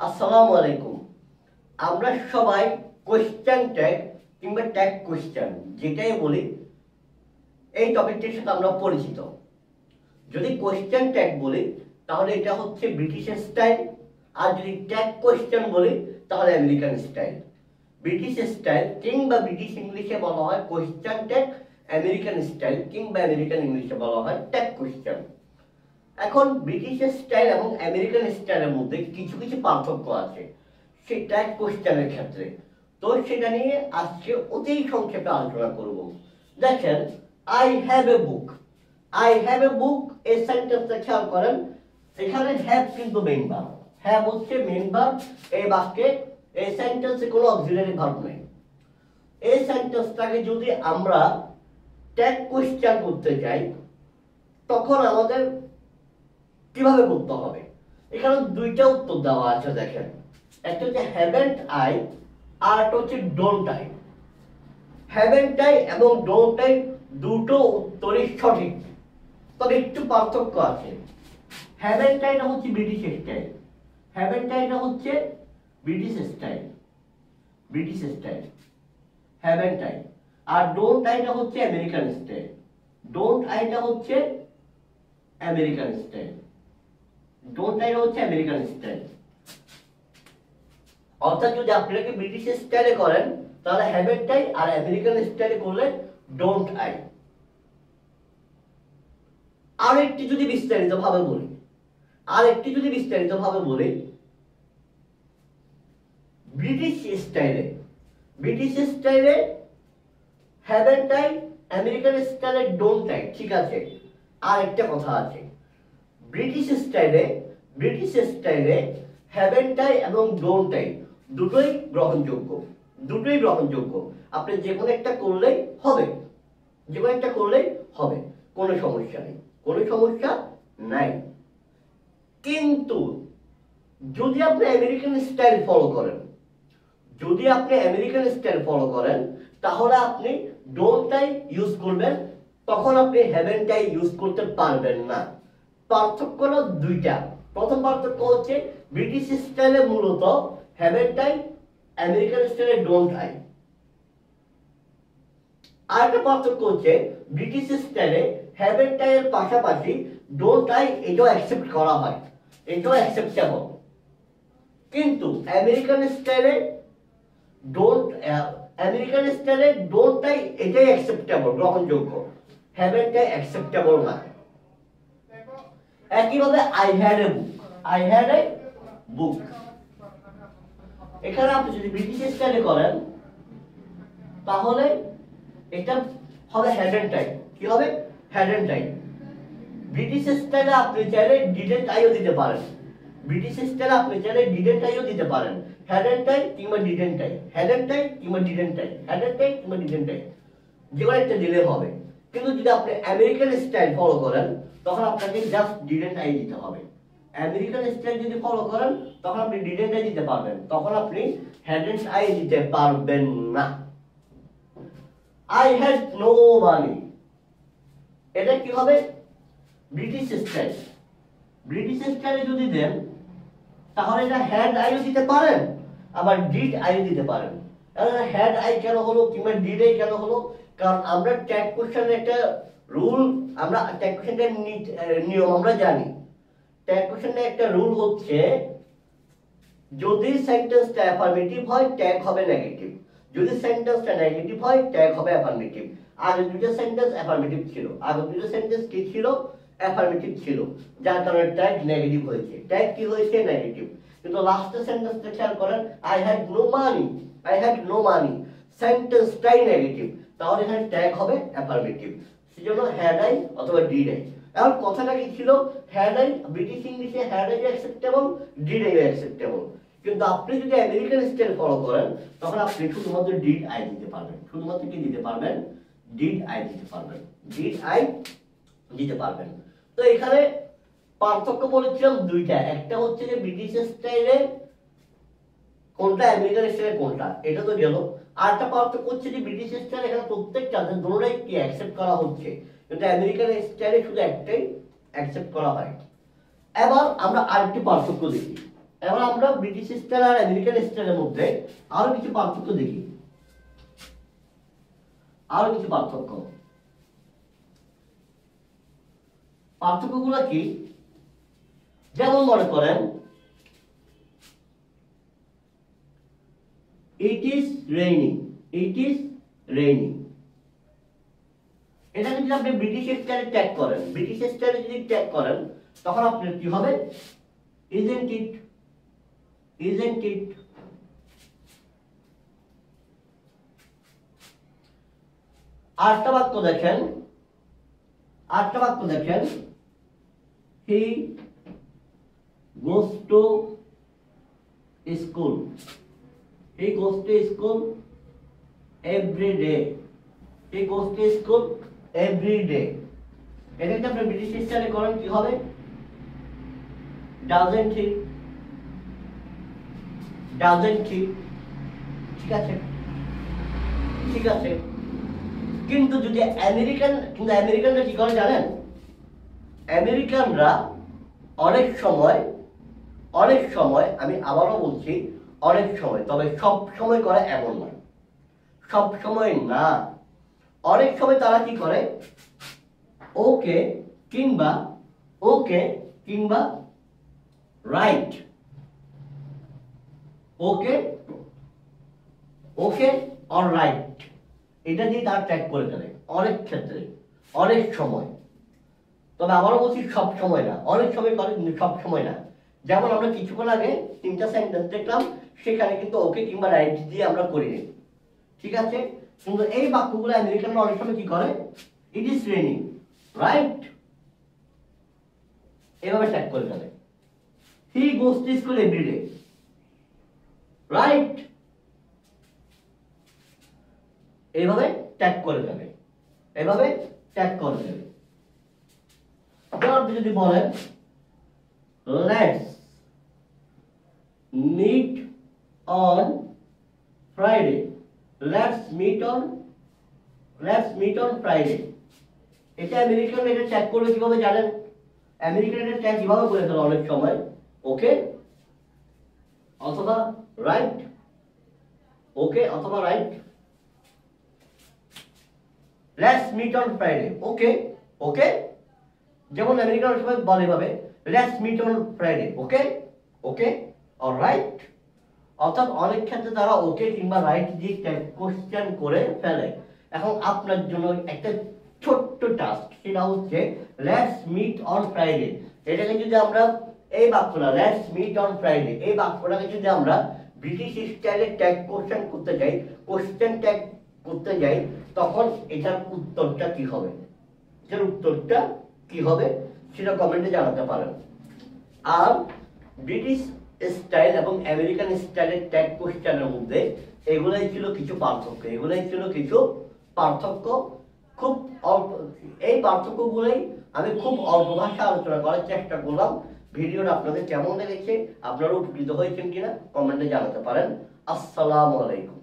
আসসালামু আলাইকুম। আমরা সবাই কোয়েশ্চেন ট্যাগ কিংবা ট্যাগ কোয়েশ্চেন যেটাই বলি এই টপিকটির সাথে আমরা পরিচিত। যদি কোয়েশ্চেন ট্যাগ বলি তাহলে এটা হচ্ছে ব্রিটিশের স্টাইল, আর যদি ট্যাগ কোয়েশ্চেন বলি তাহলে আমেরিকান স্টাইল। ব্রিটিশ স্টাইল কিংবা ব্রিটিশ ইংলিশে বলা হয় কোয়েশ্চেন ট্যাগ, আমেরিকান স্টাইল কিংবা আমেরিকান ইংলিশে বলা হয় ট্যাগ কোয়েশ্চেন। এখন ব্রিটিশ স্টাইল এবং আমেরিকান স্টাইলের মধ্যে কিছু কিছু পার্থক্য আছে সেই ট্যাগ কোয়েশ্চেনের ক্ষেত্রে। তো সেটা নিয়ে আজকে অতি সংক্ষেপে আলোচনা করব। দেখেন, I have a book. I have a book এই সেন্টেন্সটা খেয়াল করেন, সেখানে হ্যাভ কিন্তু মেইন ভার্ব, হ্যাভ হচ্ছে মেইন ভার্ব এই বাক্যে। এই সেন্টেন্সে কোনো অক্সিলারি ভার্ব নেই। এই সেন্টেন্সটাকে যদি আমরা ট্যাগ কোয়েশ্চেন করতে চাই তখন আমাদের কিভাবে করতে হবে? এখানে দুইটা উত্তর দেওয়া আছে। দেখেন, একটা হচ্ছে হ্যাভেন্ট আই আর একটা হচ্ছে ডোন্ট আই। হ্যাভেন্ট আই এবং ডোন্ট আই দুটো উত্তরই সঠিক, তবে একটু পার্থক্য আছে। হ্যাভেন্ট আইটা হচ্ছে ব্রিটিশ স্টাইল, হ্যাভেন্ট আইটা হচ্ছে British style, British style haven't I. আর ডোন্ট আইটা হচ্ছে আমেরিকান স্টাইল, ডোন্ট আইটা হচ্ছে আমেরিকান স্টাইল, ডোন্ট আইটা হচ্ছে আমেরিকান স্টাইল। অর্থাৎ যদি আপনাকে ব্রিটিশ স্টাইলে করেন তাহলে হ্যাভেন্ট আই, আর আমেরিকান স্টাইলে করলে ডোন্ট আই। আরেকটি যদি বিস্তারিত ভাবে বলি, ব্রিটিশ স্টাইলে হ্যাভেন্ট আই, আমেরিকান স্টাইলে ডোন্ট আই। ঠিক আছে, আর একটা কথা আছে, ব্রিটিশ স্টাইলে হ্যাভেন্ট আই এবং ডোন্ট আই দুটোই গ্রহণযোগ্য, আপনি যে কোনো একটা করলেই হবে, কোনো সমস্যা নাই। কিন্তু যদি আপনি আমেরিকান স্টাইল ফলো করেন তাহলে আপনি ডোন্ট আই ইউজ করবেন, তখন আপনি হ্যাভেন্ট আই ইউজ করতে পারবেন না। পার্থক্য হলো দুইটা। প্রথম পার্থক্য হচ্ছে ব্রিটিশ স্টাইলে মূলত হ্যাভেন্ট আই, আমেরিকান স্টাইলে ডোন্ট আই। আরেকটা পার্থক্য হচ্ছে ব্রিটিশ স্টাইলে হ্যাভেন্ট আই এর পাশাপাশি ডোন্ট আই এটাও অ্যাকসেপ্ট করা হয়, এটাও অ্যাকসেপ্টেবল। কিন্তু আমেরিকান স্টাইলে ডোন্ট আই এটাই অ্যাকসেপ্টেবল, গ্রহণযোগ্য, হ্যাভেন্ট আই অ্যাকসেপ্টেবল না। একইভাবে আই হ্যাড এ বুক, এখানে আপনি যদি ব্রিটিশ স্টাইলে করেন তাহলে এটা হবে হ্যাডেন্ট আই। কি হবে? Hadn't I. ব্রিটিশ স্টাইলে আপনি চাইলে ডিডেন্ট আইও দিতে পারেন, হ্যাডেন্ট আই কিংবা ডিডেন্ট আই, যে কোনো একটা দিলে হবে। কিন্তু যদি আপনি আমেরিকান স্টাইল ফলো করেন তখন আপনাকে জাস্ট ডিডেন্ট আই দিতে হবে। আমেরিকান স্টাইল যদি ফলো করেন তখন আপনি ডিডেন্ট আই দিতে পারবেন, তখন আপনি হ্যাডেন্ট আই দিতে পারবেন না। আই হ্যাড নো মানি, এটা কি হবে? ব্রিটিশ স্টাইলে যদি দেন তাহলে এটা হ্যাড আইও দিতে পারেন, আবার ডিড আইও দিতে পারেন। হ্যাড আই কেন হলো কিংবা ডিড আই কেন হলো? কারণ আমরা ট্যাগ কোশ্চেনের একটা রুল, আমরা ট্যাগ কোশ্চেনের নিয়ম আমরা জানি। ট্যাগ কোশ্চেনের একটা রুল হচ্ছে যদি সেন্টেন্সটা অ্যাফার্মেটিভ হয় ট্যাগ হবে নেগেটিভ, যদি সেন্টেন্সটা নেগেটিভ হয় ট্যাগ হবে অ্যাফার্মেটিভ। আগে দুটো সেন্টেন্স অ্যাফার্মেটিভ ছিল, কি ছিল? অ্যাফার্মেটিভ ছিল, যার কারণে ট্যাগ নেগেটিভ হয়েছে। ট্যাগ কি হয়েছে? নেগেটিভ। কিন্তু লাস্টের সেন্টেন্সটা খেয়াল করেন, আই হ্যাড নো মানি, সেন্টেন্সটাই নেগেটিভ, তাহলে এখানে ট্যাগ হবে অ্যাফার্মেটিভ। সেজন্য হ্যাড আই অথবা ডিড আই। এখন কথাটা কি ছিল? হ্যাড আই, ব্রিটিশ ইংলিশে had I acceptable, did I acceptable. কিন্তু আপনি যদি আমেরিকান স্টাইল ফলো করেন তখন আপনি শুধুমাত্র ডিড আই দিতে পারবেন, শুধুমাত্র কি দিতে পারবেন? ডিড আই দিতে পারবেন। তো এখানে পার্থক্য বলেছিলাম দুইটা, একটা হচ্ছে যে ব্রিটিশ স্টাইলে কোনটা, আমেরিকান স্টাইলে কোনটা, এটা তো গেল। আরেকটা পার্থক্য হচ্ছে যে ব্রিটিশ স্টাইলে এখানে প্রত্যেকটা দুটোটাই কি অ্যাকসেপ্ট করা হচ্ছে, কিন্তু আমেরিকান স্টাইলে শুধু একটাই অ্যাকসেপ্ট করা হয়। এবার আমরা আরেকটি পার্থক্য দেখি, এখন আমরা ব্রিটিশ স্টাইল আর আমেরিকান স্টাইলের মধ্যে আরো কিছু পার্থক্য দেখি, আরো কিছু পার্থক্যগুলো কি? যেমন মনে করেন ইট is raining, it is raining, এটা যদি আপনি ব্রিটিশ স্টাইলে ট্যাগ করেন, ব্রিটিশ স্টাইলে যদি ট্যাগ করেন তখন আপনার কি হবে? Isn't it, isn't it. আরেকটা বাক্য দেখেন, আরেকটা বাক্য দেখেন, he goes to school, he goes to school every day, he goes to school every day. এটা যদি আপনি ব্রিটিশ স্টাইলে করেন কি হবে? Doesn't he, doesn't he. ঠিক আছে, ঠিক আছে। কিন্তু যদি আমেরিকানরা কি করে জানেন? আমেরিকানরা অনেক সময় আমি আবারও বলছি অনেক সময়, তবে সব সময় করে এমন না, সব সময় না, অনেক সময় তারা কি করে? ওকে কিংবা রাইট, ওকে অর রাইট, এটা দিয়ে তারা ট্যাগ করে ফেলে অনেক ক্ষেত্রে, অনেক সময়। তবে আবারও বলছি সব সময় না, অনেক সময় করে কিন্তু সব সময় না। যেমন আমরা কিছুক্ষণ আগে 3টা সেন্টেন্স দেখলাম, সেখানে কিন্তু ওকে কিংবা রাইট দিয়ে আমরা করিনি, ঠিক আছে? কিন্তু এই বাক্যগুলো আমেরিকানরা অনেক সময় কি করে? ইট ইজ রেইনিং, রাইট, এভাবে ট্যাগ করে ফেলে। He goes to school every day, right, এইভাবে ট্যাগ করে ফেলে, এইভাবে ট্যাগ করে ফেলে। আপনি যদি বলেন let's meet on Friday, let's meet on Friday, এটা আমেরিকান এটা ট্যাগ করবে কিভাবে জানেন? আমেরিকান এটা ট্যাগ কিভাবে করে ফেলে অনেক সময়? ওকে অথবা রাইট, ওকে অথবা right. Let's meet on Friday, okay. যেমন আমেরিকান সবাই বলে এভাবে, let's meet on Friday, okay or right. অর্থাৎ অনেক ক্ষেত্রে তারা ওকে কিংবা রাইট দিয়ে কোশ্চেন করে ফেলে। এখন আপনার জন্য একটা ছোট্ট টাস্ক, সেটা হচ্ছে লেটস মিট অন ফ্রাইডে। এটাকে যদি আমরা এই বাক্যটা লেটস মিট অন ফ্রাইডে, এই বাক্যটাকে যদি আমরা ব্রিটিশ স্টাইলে ট্যাগ কোশ্চেন করতে যাই, কোশ্চেন ট্যাগ করতে যাই, তখন এটার উত্তরটা কি হবে? এটার উত্তরটা কি হবে সেটা কমেন্টে জানাতে পারেন। আর ব্রিটিশ স্টাইল এবং আমেরিকান স্টাইলের ট্যাগ কোশ্চেনের মধ্যে এগুলাই ছিল কিছু পার্থক্য, খুব অল্প। এই পার্থক্যগুলোই আমি খুব অল্প ভাষায় আলোচনা করার চেষ্টা করলাম। ভিডিওটা আপনাদের কেমন লেগেছে, আপনারা উপকৃত হয়েছেন কিনা কমেন্টে জানাতে পারেন। আসসালামু আলাইকুম।